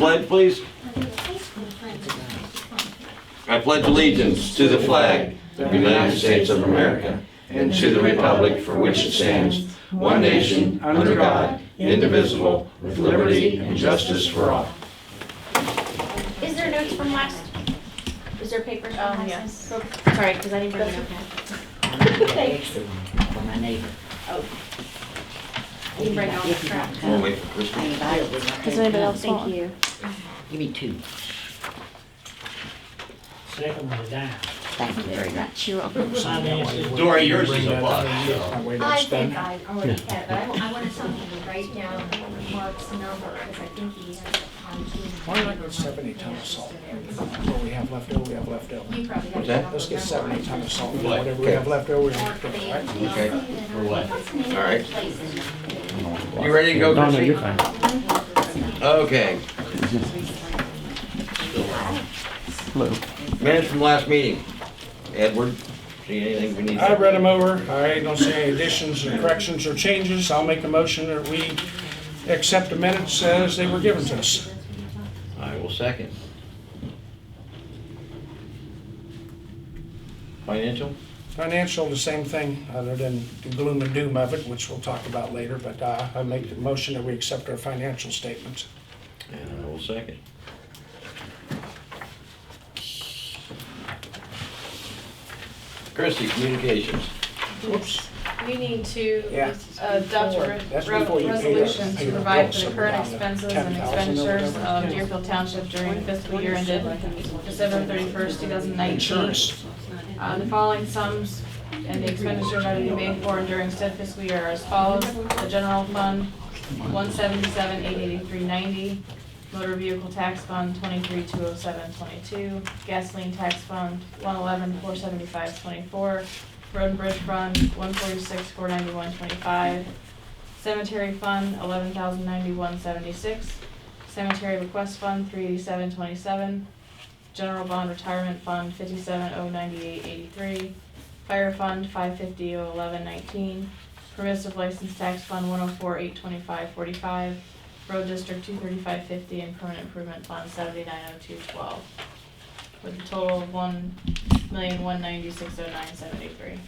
pledge, please? I pledge allegiance to the flag of the United States of America and to the republic for which it stands, one nation, under God, indivisible, with liberty and justice for all. Is there notes from last? Is there papers from last? Yes. Sorry, because I didn't bring it up. Thanks. For my neighbor. Oh. You can bring it on the front. We'll wait for Christie. Does anybody else want? Thank you. Give me 2. Second one down. Thank you very much. You're welcome. Dora, yours is a plus. I think I already had, but I wanted something to write down Mark's number, because I think he has a pontoon. Why don't I go 70 tons of salt? What we have left over, we have left over. You probably have What's that? the Let's get number. 70 tons of salt. What? Whatever we have left over, we have to Mark put it, Van right? Okay. Nielsen. For what? What's the name All of right. the place in You ready to go, Christie? you're fine. Okay. Minutes from last meeting. Edward, see anything we need? I read them over. I don't see any additions or corrections or changes. I'll make a motion that we accept the minutes as they were given to us. I will second. Financial? Financial, the same thing, other than the gloom and doom of it, which we'll talk about later, but I make the motion that we accept our financial statements. And I will second. Christie, communications. Oops. We need to Yeah. adopt a That's before you pay resolution the to provide for bills, the current so we're down to expenses and 10,000 or expenditures whatever. of Deerfield Township during the fiscal year ended December 31st, 2019. Insurance. The following sums and the expenditures are to be made for during said fiscal year are as follows. The general fund, $177,883.90. Motor vehicle tax fund, $23,207.22. Gasoline tax fund, $111,475.24. Road and bridge fund, $146,491.25. Cemetery fund, $11,091.76. Cemetery request fund, $387.27. General bond retirement fund, $57,098.83. Fire fund, $550,011.19. Permissive license tax fund, $104,825.45. Road district, $235.50, and permanent improvement fund, $79,0212. With a total of $1,196,0973.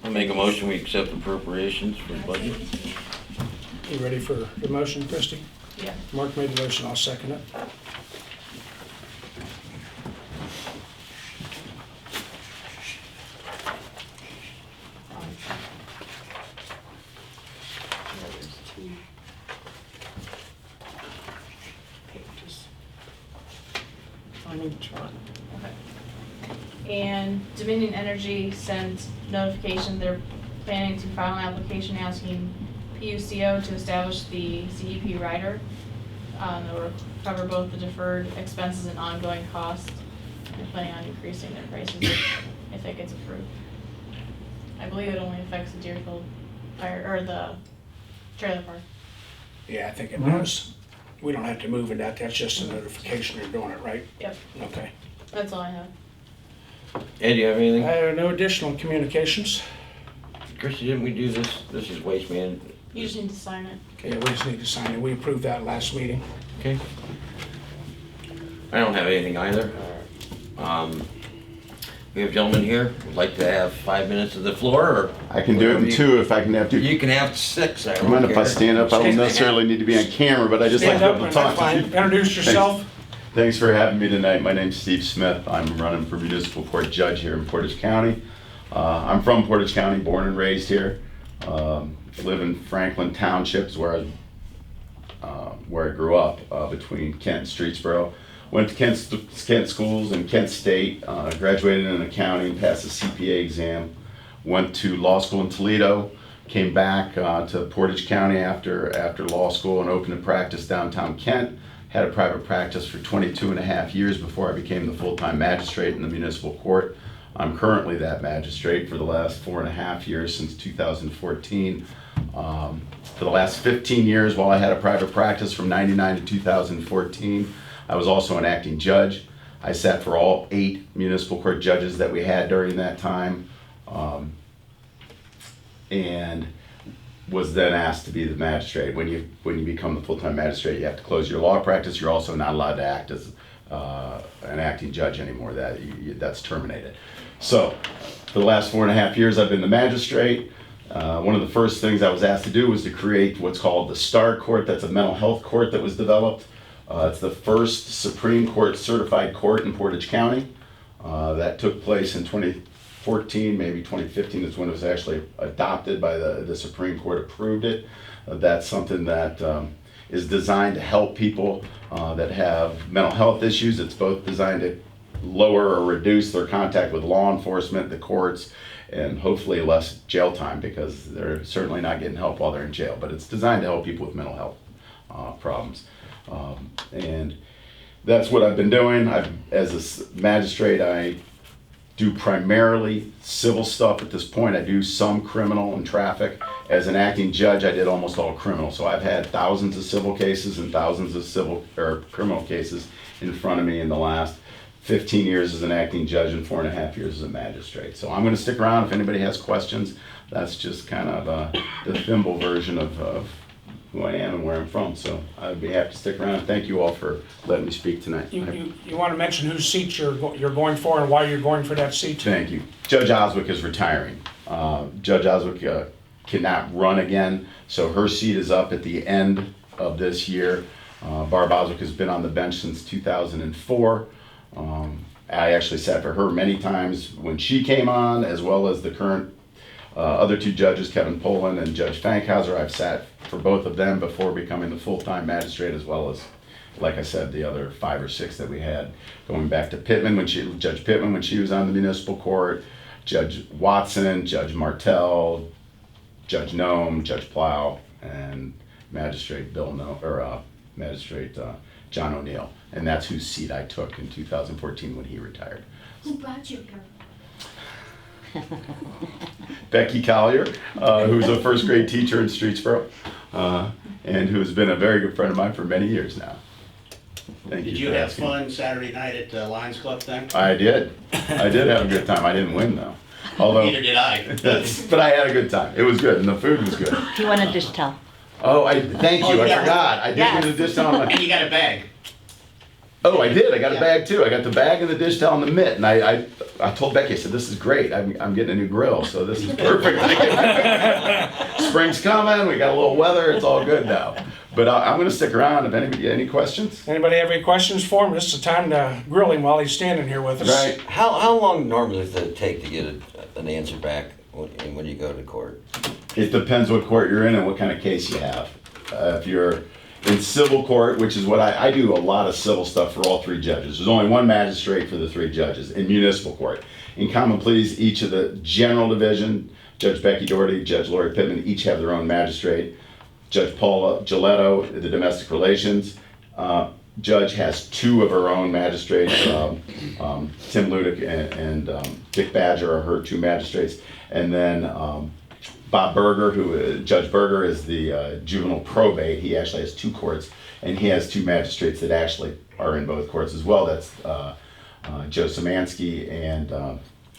I'll make a motion, we accept appropriations for the budget. You ready for the motion, Christie? Yeah. Mark made the motion, I'll second it. On each one. And Dominion Energy sent notification they're planning to file an application asking PUCO to establish the CEP rider. That will cover both the deferred expenses and ongoing costs. They're planning on increasing their prices if it gets approved. I believe it only affects the Deerfield fire, or the trailer park. Yeah, I think it does. We don't have to move it out, that's just a notification you're doing it, right? Yep, Okay. that's all I have. Ed, do you have anything? I have no additional communications. Christie, didn't we do this? This is waste management. You just need to sign it. Okay, we just need to sign it. We approved that last meeting. Okay. I don't have anything either. We have gentlemen here, would like to have 5 minutes of the floor, or? I can do it in 2 if I can have 2. You can have 6, I I don't mind if I care. stand up? I don't necessarily need to be on camera, but I just like Stand to be up able to and talk that's to fine. you. Introduce yourself. Thanks for having me tonight. My name's Steve Smith. I'm running for Municipal Court Judge here in Portage County. I'm from Portage County, born and raised here. Live in Franklin Township, is where I grew up, between Kent and Streetsboro. Went to Kent schools and Kent State, graduated in accounting, passed the CPA exam, went to law school in Toledo, came back to Portage County after law school and opened a practice downtown Kent. Had a private practice for 22.5 years before I became the full-time magistrate in the municipal court. I'm currently that magistrate for the last 4.5 years, since 2014. For the last 15 years, while I had a private practice from '99 to 2014, I was also an acting judge. I sat for all 8 municipal court judges that we had during that time. and was then asked to be the magistrate. When you become the full-time magistrate, you have to close your law practice. You're also not allowed to act as an acting judge anymore. That's terminated. So for the last 4.5 years, I've been the magistrate. One of the first things I was asked to do was to create what's called the STAR Court. That's a mental health court that was developed. It's the first Supreme Court certified court in Portage County. That took place in 2014, maybe 2015 is when it was actually adopted by the Supreme Court, approved it. That's something that is designed to help people that have mental health issues. It's both designed to lower or reduce their contact with law enforcement, the courts, and hopefully less jail time, because they're certainly not getting help while they're in jail. But it's designed to help people with mental health problems. And that's what I've been doing. As a magistrate, I do primarily civil stuff at this point. I do some criminal and traffic. As an acting judge, I did almost all criminal. So I've had thousands of civil cases and thousands of civil or criminal cases in front of me in the last 15 years as an acting judge and 4.5 years as a magistrate. So I'm going to stick around if anybody has questions. That's just kind of the thimble version of who I am and where I'm from. So I'd be happy to stick around. Thank you all for letting me speak tonight. You want to mention whose seat you're going for and why you're going for that seat? Thank you. Judge Oswick is retiring. Judge Oswick cannot run again, so her seat is up at the end of this year. Barb Oswick has been on the bench since 2004. I actually sat for her many times when she came on, as well as the current other two judges, Kevin Poland and Judge Fankhauser. I've sat for both of them before becoming the full-time magistrate, as well as, like I said, the other 5 or 6 that we had, going back to Pittman, Judge Pittman when she was on the municipal court, Judge Watson, Judge Martell, Judge Nome, Judge Plow, and Magistrate Magistrate John O'Neill. And that's whose seat I took in 2014 when he retired. Who brought you here? Becky Collier, who's a first grade teacher in Streetsboro, and who's been a very good friend of mine for many years now. Thank you. Did you have fun Saturday night at the Lions Club thing? I did. I did have a good time. I didn't win though. Although, Neither did I. but I had a good time. It was good, and the food was good. Do you want to just tell? Oh, thank you. Oh, I yeah. forgot. I did Yes. get a dish towel. And you got a bag. Oh, I did. I got a Yeah. bag too. I got the bag and the dish towel and the mitt. And I told Becky, I said, this is great. I'm getting a new grill, so this is perfect. Spring's coming. We got a little weather. It's all good now. But I'm going to stick around. If anybody, any questions? Anybody have any questions for him? This is the time to grill him while he's standing here with us. Right. How long normally does it take to get an answer back when you go to court? It depends what court you're in and what kind of case you have. If you're in civil court, which is what I do a lot of civil stuff for all 3 judges. There's only 1 magistrate for the 3 judges. In municipal court, in common pleas, each of the general division, Judge Becky Doherty, Judge Lori Pittman, each have their own magistrate. Judge Paula Giletto, the domestic relations judge, has 2 of her own magistrates. Tim Ludick and Dick Badger are her 2 magistrates. And then Bob Berger, Judge Berger is the juvenile probate. He actually has 2 courts, and he has 2 magistrates that actually are in both courts as well. That's Joe Szymanski and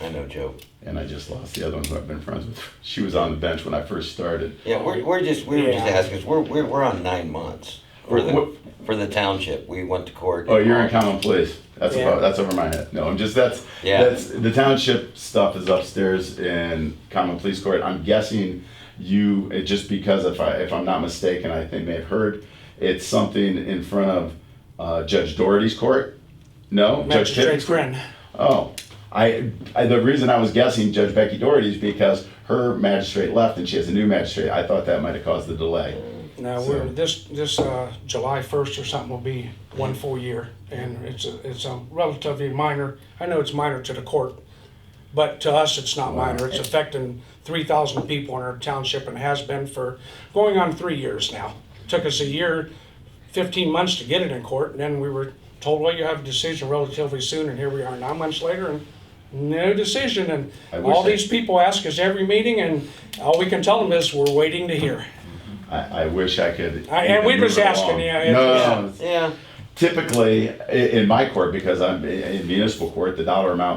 I know Joe. And I just lost the other one who I've been friends with. She was on the bench when I first started. Yeah, we were just asking, 'cause we're on 9 months for the township. We went to court. Oh, you're in common pleas. That's over my head. No, that's the township stuff is upstairs in common pleas court. I'm guessing just because if I'm not mistaken, I think may have heard it's something in front of Judge Doherty's court. No, Magistrate Grin. Oh, the reason I was guessing Judge Becky Doherty is because her magistrate left and she has a new magistrate. I thought that might have caused the delay. Now, this July 1st or something will be 1 full year, and it's a relatively minor. I know it's minor to the court, but to us it's not minor. It's affecting 3,000 people in our township and has been for going on 3 years now. Took us a year, 15 months to get it in court, and then we were told, well, you have a decision relatively soon, and here we are 9 months later, and no decision. And all these people ask us every meeting, and all we can tell them is we're waiting to hear. I wish I could. And we was asking, yeah. Typically, in my court, because I'm in municipal court, the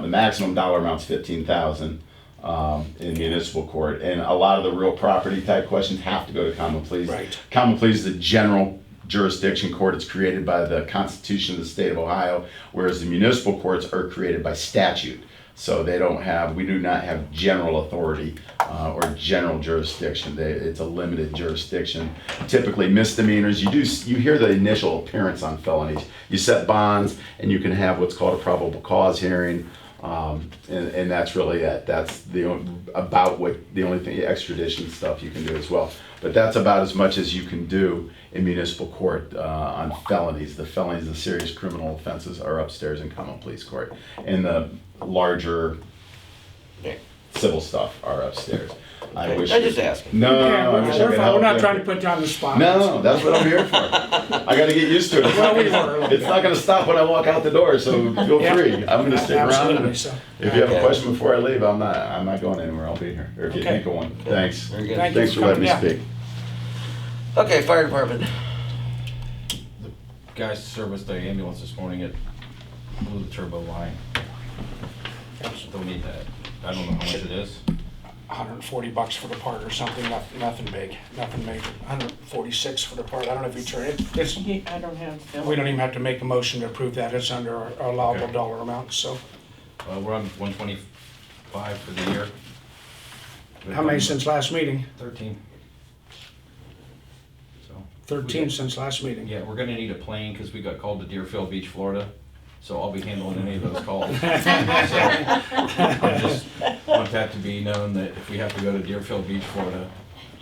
maximum dollar amount's $15,000. in municipal court. And a lot of the real property type questions have to go to common pleas. Right. Common pleas is a general jurisdiction court. It's created by the Constitution of the state of Ohio, whereas the municipal courts are created by statute. So we do not have general authority or general jurisdiction. It's a limited jurisdiction. Typically misdemeanors, you hear the initial appearance on felonies. You set bonds and you can have what's called a probable cause hearing. And that's really it. That's the only thing, extradition stuff you can do as well. But that's about as much as you can do in municipal court on felonies. The felonies, the serious criminal offenses, are upstairs in common pleas court, and the larger civil stuff are upstairs. I wish. I just asking. No, I wish I could help We're not you. trying to put you on the spot. No, that's what I'm here for. I got to get used to it. It's not going to stop when I walk out the door, so feel Yeah. free. I'm going to stick around. Absolutely, And so. if you have a Okay. question before I leave, I'm not going anywhere. I'll be here. Or if you Okay. think of one. Thanks. Very good. Thank you Thanks for for letting me coming speak. Okay, fire department. Guys serviced the ambulance this morning, it blew the turbo line. Don't need that. I don't know how much it is. $140 for the part or something, nothing big, nothing major. 146 for the part, I don't know if you turn it. I don't have. We don't even have to make a motion to approve that, it's under our allowable Okay. dollar amount, so. We're on 125 for the year. How many since last meeting? 13. So, 13 since last meeting. yeah, we're gonna need a plane because we got called to Deerfield Beach, Florida. So I'll be handling any of those calls. So I just want that to be known that if we have to go to Deerfield Beach, Florida,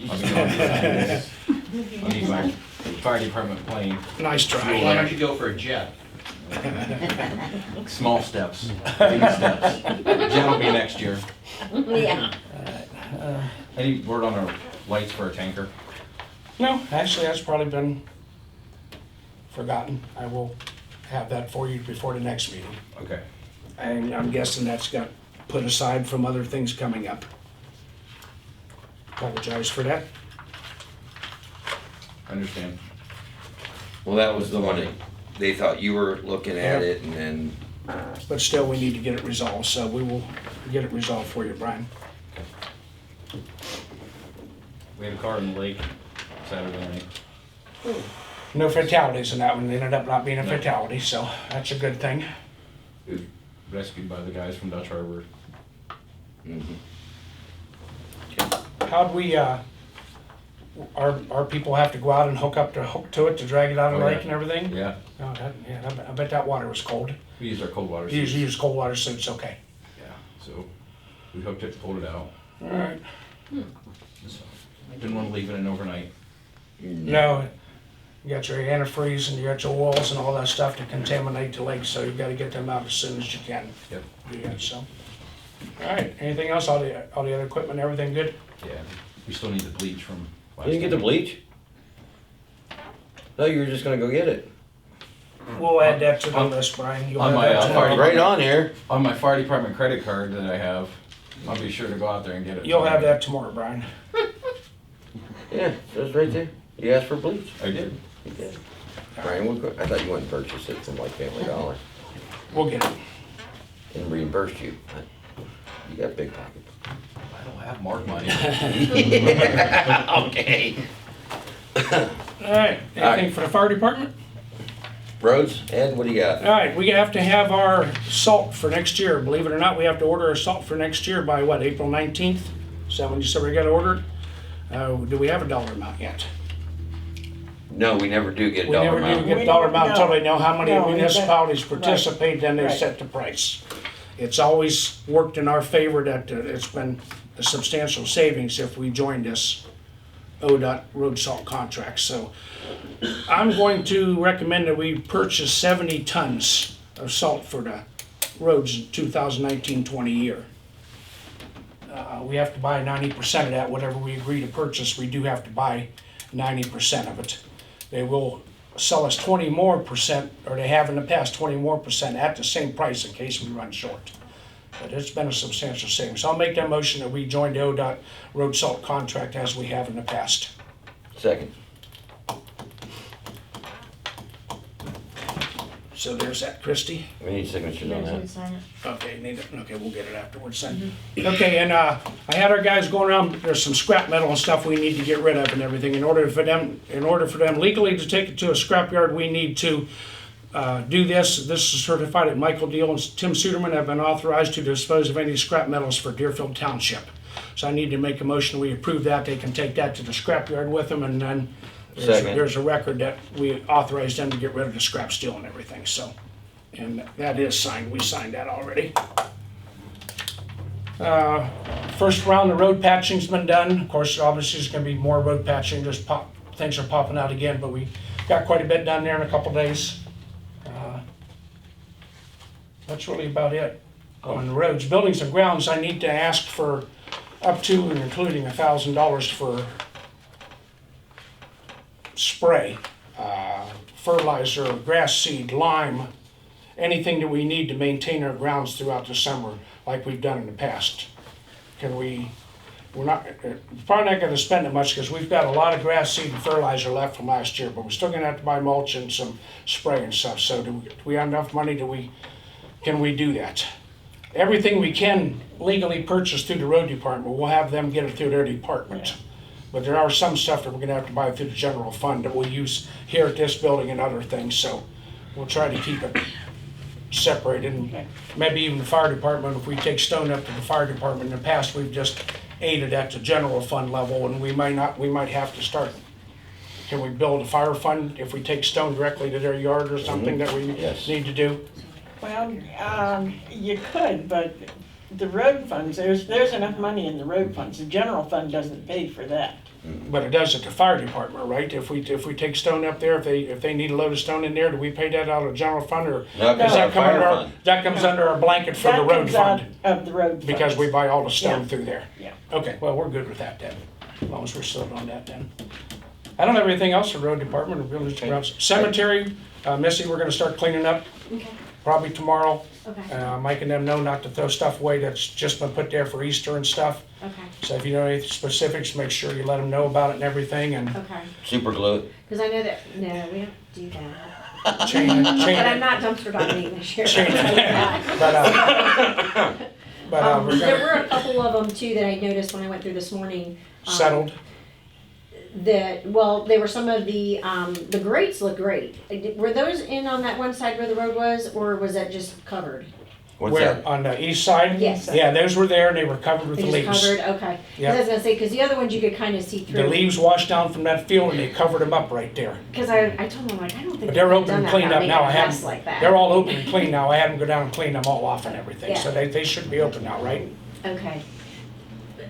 I'll be going to that. I need my fire department plane. Nice Why try. don't you go for a jet? Small steps, baby steps. Jen will be next year. Yeah. Any word on our lights for a tanker? No, actually, that's probably been forgotten. I will have that for you before the next meeting. Okay. And I'm guessing that's got put aside from other things coming up. Apologize for that. I understand. Well, that was the one that they thought you were looking at Yeah. it, and then, But still, we need to get it resolved, so we will get it resolved for you, Brian. We had a car in the lake Saturday night. No fatalities in that one. It ended up not being a fatality, so that's a good thing. It was rescued by the guys from Dutch Harbor. How'd we, our people have to go out and hook to it to drag it out of the Oh, lake yeah. and everything? Yeah, Oh, I bet that water was cold. we used our cold water You suits. use cold water suits, okay. Yeah, so we hooked it, pulled it out. All right. So, didn't want to leave it in overnight. No, you got your antifreeze and you got your walls and all that stuff to contaminate the lake, so you gotta get them out as soon as you can. Yep. Yeah, so. All right, anything else? All the other equipment, everything good? Yeah, we still need the bleach from last you didn't get the time. bleach? No, you were just gonna go get it. We'll add that to the list, Brian. You'll on add my, that to the- fire Right on here. On my fire department credit card that I have, I'll be sure to go out there and get it. You'll have that tomorrow, Brian. Yeah, it was right there. You asked for bleach. I did. You did. Brian, I thought you went and purchased it from like Family Dollar We'll get it. and reimbursed you. You got big pockets. I don't have mark money. Okay. All right, anything for the fire department? Roads, Ed, what do you got? All right, we have to have our salt for next year. Believe it or not, we have to order our salt for next year by what, April 19th? Is that when you said we gotta order it? Do we have a dollar amount yet? No, we never do get We dollar never do amount. get a dollar amount until they know how many No, municipalities right, participate, then they right. set the price. It's always worked in our favor that it's been a substantial savings if we join this ODOT road salt contract. So I'm going to recommend that we purchase 70 tons of salt for the roads in 2019-20 year. We have to buy 90% of that, whatever we agree to purchase, we do have to buy 90% of it. They will sell us 20% more, or they have in the past 20% more at the same price in case we run short. But it's been a substantial savings. So I'll make that motion that we join the ODOT road salt contract as we have in the past. Second. So there's that, Christie. We need signatures on that. Sign it. Okay, we'll get it afterwards then. Okay, and I had our guys going around, there's some scrap metal and stuff we need to get rid of and everything. In order for them legally to take it to a scrapyard, we need to do this. This is certified that Michael Deal and Tim Suderman have been authorized to dispose of any scrap metals for Deerfield Township. So I need to make a motion, we approve that, they can take that to the scrapyard with them, and then Second. there's a record that we authorized them to get rid of the scrap steel and everything, so. And that is signed, we signed that already. First round of road patching's been done. Of course, obviously there's gonna be more road patching, things are popping out again, but we got quite a bit done there in a couple days. That's really about it on the roads. Buildings and grounds, I need to ask for up to and including $1,000 for spray, fertilizer, grass seed, lime, anything that we need to maintain our grounds throughout the summer like we've done in the past. We're probably not gonna spend it much because we've got a lot of grass seed and fertilizer left from last year, but we're still gonna have to buy mulch and some spray and stuff. So do we have enough money, can we do that? Everything we can legally purchase through the road department, we'll have them get it through their department. But there are some stuff that we're gonna have to buy through the general fund that we'll use here at this building and other things, so we'll try to keep it separated. And maybe even the fire department, if we take stone up to the fire department, in the past, we've just aided at the general fund level, and we might have to start. Can we build a fire fund if we take stone directly to their yard or something that we Yes. need to do? Well, you could, but the road funds, there's enough money in the road funds. The general fund doesn't pay for that. But it does at the fire department, right? If we take stone up there, if they need a load of stone in there, do we pay that out of the general fund, or No, does that come fire under fund. that comes under our blanket for the That road comes out fund? of the road funds. Because we buy all the stone Yeah. through there. Yeah. Okay, well, we're good with that then, as long as we're settled on that then. I don't have anything else for road department or buildings and grounds. Cemetery, Missy, we're gonna start cleaning up Okay, probably tomorrow. okay, Mike and them know not to throw stuff away that's just been put there for Easter and stuff. okay, So if you know any specifics, make sure you let them know about it and everything, and okay. Super glue it. Because I know that, no, we don't do that. chain it, But I'm not dumpster diving this year. Chain it. But we're There gonna were a couple of them too that I noticed when I went through this morning. settled. They were some of the grates look great. Were those in on that one side where the road was, or was that just covered? What's Where, that? on the east side? Yes. Yeah, those were there and they were covered with They leaves. just covered, okay. 'Cause Yeah. I was gonna say, because the other ones you could kind of see through. The leaves washed down from that field and they covered them up right there. Because I told them, like, I don't think. But they're they've open done and that cleaned about up now. I making a mess haven't, like that. they're all open and clean now. I had them go down and clean them all off and everything. Yeah. So they should be open now, right? Okay.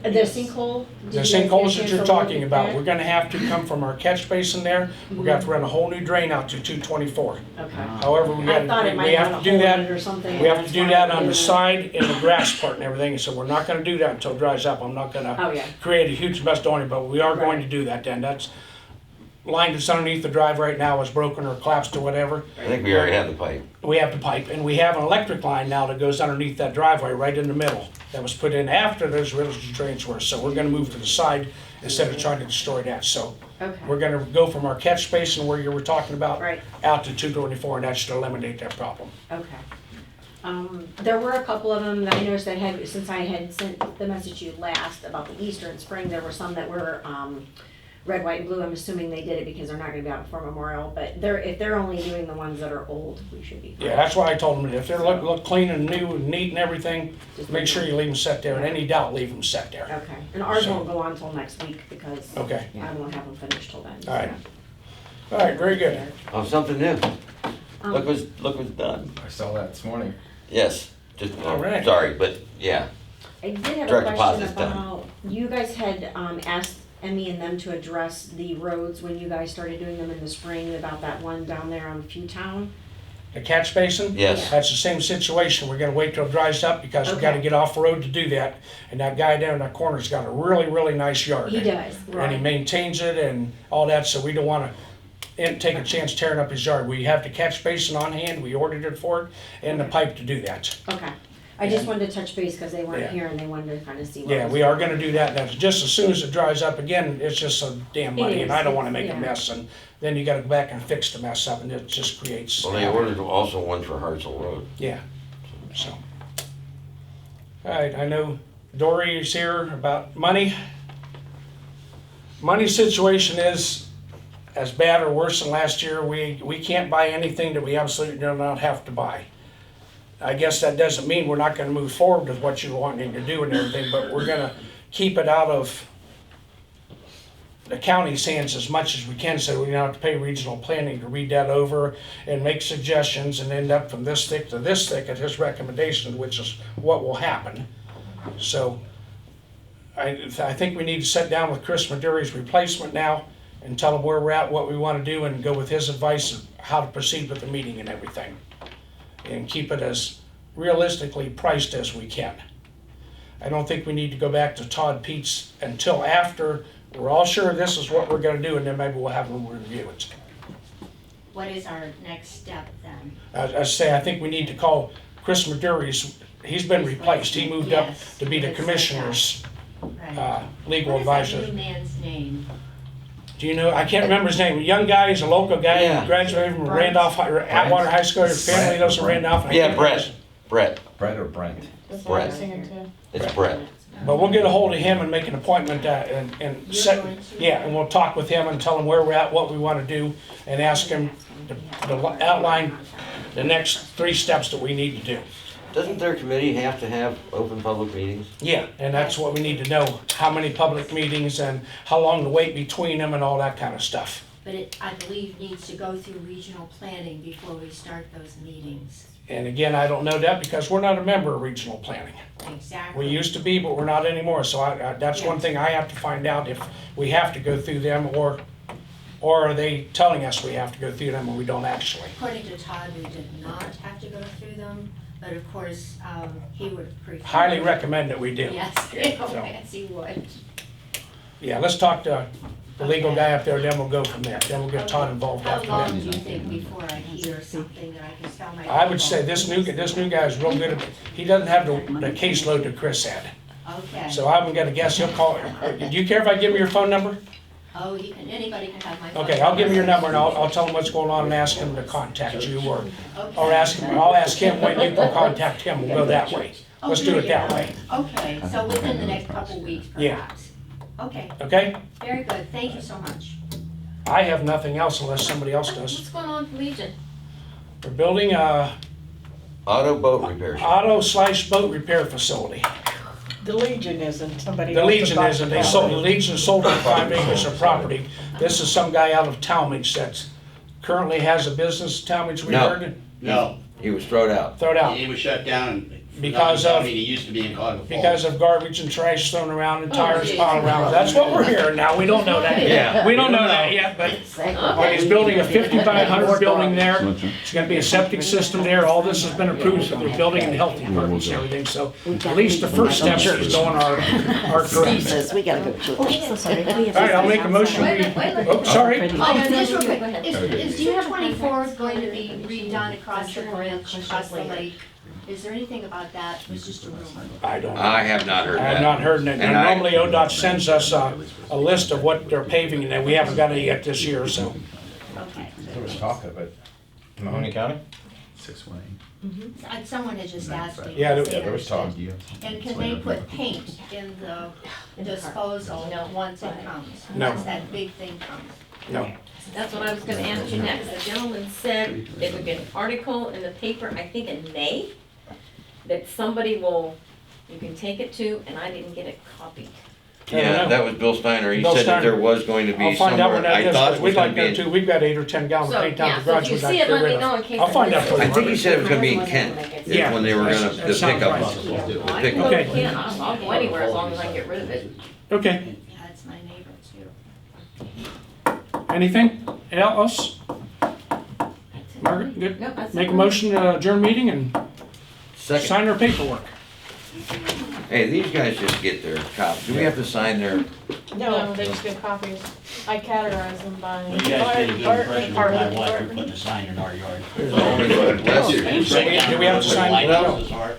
The sinkhole? The Did you guys sinkholes get a that chance you're to look talking at about, that? we're gonna have to come from our catch basin there. We're gonna have to run a whole new drain out to 224. Okay. However, we I thought it might have have to a do hole in it that. or something. We have and to that's do why that I on the didn't- side and the grass part and everything, so we're not gonna do that until it dries up. I'm not gonna Oh, yeah. create a huge mess on it, but we are going Right. to do that then. That's, line that's underneath the drive right now is broken or collapsed or whatever. I think we already have the pipe. We have the pipe, and we have an electric line now that goes underneath that driveway, right in the middle. That was put in after those village drains were, so we're gonna move to the side instead of trying to destroy that. So we're Okay, gonna go from our catch basin where you were talking about right, out to 224, and that should eliminate that problem. okay. There were a couple of them that I noticed that had, since I had sent the message to you last about the Easter and spring, there were some that were, red, white, and blue. I'm assuming they did it because they're not gonna be out before Memorial, but if they're only doing the ones that are old, we should be fine. Yeah, that's why I told them, that if they look clean and new and neat and everything, Just make sure you leave them set there, and any doubt, leave them set there. Okay, and ours So- won't go on till next week because Okay, I won't have them finished till then. all right. All right, very good. Oh, something new. Um, Look what's done. I saw that this morning. Yes, just, All right. sorry, but yeah. I did have a Direct question deposit's done. about, you guys had asked Emmy and them to address the roads when you guys started doing them in the spring, about that one down there on Pewtown. The catch basin? Yes. That's the same situation. We're gonna wait till it dries up because we gotta Okay. get off the road to do that. And that guy down in that corner's got a really, really nice yard. He does, And he right. maintains it and all that, so we don't wanna take a chance tearing up his yard. We have the catch basin on hand, we ordered it for it, and the pipe to do that. Okay. I just wanted to touch base because they Yeah. weren't here and they wanted to kind of see what. Yeah, was we are going gonna do that, that's just as soon as it dries up again, it's just so damn It money, and I is, don't wanna make a yeah. mess, and then you gotta go back and fix the mess up, and it just creates. Well, they ordered also one for Hartsel Road. Yeah, so. All right, I know Dory is here about money. Money situation is as bad or worse than last year. We can't buy anything that we absolutely do not have to buy. I guess that doesn't mean we're not gonna move forward with what you're wanting to do and everything, but we're gonna keep it out of the county's hands as much as we can, so we don't have to pay regional planning to read that over and make suggestions and end up from this thick to this thick at his recommendation, which is what will happen. So I think we need to sit down with Chris Maduri's replacement now and tell him where we're at, what we want to do, and go with his advice of how to proceed with the meeting and everything. And keep it as realistically priced as we can. I don't think we need to go back to Todd Pete's until after we're all sure this is what we're gonna do, and then maybe we'll have them review it. What is our next step then? I say, I think we need to call Chris Maduri's, he's been replaced, he moved up Yes, to be the it's like commissioner's Right. legal What is that advisor. new man's name? Do you know, I can't remember his name, a young guy, he's a local guy, Yeah. he graduated from Randolph, Atwater High School, his family lives in Randolph. and I Yeah, can't remember Brett. Brett or Brent? That's what I was Brett. thinking too. It's Brett. But we'll get a hold of him and make an appointment and You're set, going to? yeah, and we'll talk with him and tell him where we're at, what we wanna do, and ask him to outline the next 3 steps that we need to do. Doesn't their committee have to have open public meetings? Yeah, and that's what we need to know, how many public meetings and how long to wait between them and all that kind of stuff. But it, I believe, needs to go through regional planning before we start those meetings. And again, I don't know that because we're not a member of regional planning. Exactly. We used to be, but we're not anymore, so that's one thing I have to find out if we have to go through them or are they telling us we have to go through them or we don't actually. According to Todd, we did not have to go through them, but of course, he would prefer. Highly recommend that we do. Yes, So, yes, he would. yeah, let's talk to the legal guy up there, then we'll go from there. Then we'll get Todd involved How after long that. do you think before I hear something that I can tell my? I would say people? this new guy is real good at, he doesn't have the caseload that Chris had. Okay. So I'm gonna guess he'll call, do you care if I give him your phone number? Oh, he can, anybody can have my phone. Okay, I'll give him your number and I'll tell him what's going on and ask him to contact you or Okay. I'll ask him when you can contact him. We'll go that way. Oh, Let's do there it you that go. way, Okay, so within the next couple weeks Yeah. perhaps? Okay, okay? very good, thank you so much. I have nothing else unless somebody else does. What's going on with Legion? We're building a Auto boat repair shop. auto/boat repair facility. The Legion isn't, somebody The else Legion bought isn't, the they sold, the property. Legion sold them 5 acres of property. This is some guy out of Talmadge that currently has a business, Talmadge, we No. heard, No, He was thrown out. thrown out. he was shut down. Because of- He used to be in Cuyahoga Falls. Because of garbage and trash thrown around and tires piled around. That's what we're hearing now. We don't know that yet. Yeah. We don't know that yet, but he's building a 5,500 building there. It's gonna be a septic system there. All this has been approved for the building and health departments and everything. So at least the first steps is going are correct. We gotta go to church. So sorry. All right, I'll make a motion. Oh, sorry. Oh, just real quick, is 224 going to be redone across the bridge, across the lake? Is there anything about that? It was just a rumor. I don't know. I have not heard I that. have not heard that. And I- Normally ODOT sends us a list of what they're paving and we haven't got it yet this year, so. Okay. There was talk of it. Mahoney County? 618. And someone had just asked me. Yeah, if they There was talk. understood. And can they put paint in the disposal once it comes? No. Once that big thing comes? No. That's what I was gonna ask you next. The gentleman said there would be an article in the paper, I think in May, that somebody will, you can take it to, and I didn't get it copied. Yeah, that was Bill Steiner. He Bill said that Steiner. there was going to I'll be find out when somewhere. that I is, thought because it we'd was going like to them be. to. We've got 8 or 10 gallon So, paint down yeah, the so garage if you we'd like see to it, get let rid me of. know in case. I'll find out for I you. think he said it was going to be in Kent. Is Yeah. when they were going to, That the sounds pickup. right. The I can go pickup. to Canton, I'll go anywhere as long as I can get rid of it. Okay, That's my neighbor too. anything else? Margaret, good? Nope, that's Make a it. motion to adjourn meeting and Second. sign our paperwork. Hey, these guys just get their copies. Do we have to sign their? No, they just get copies. I categorize them by. Well, you guys did a good impression of my wife for putting a sign in our yard. Bless you. So do we have to sign? Lighthouse is hard.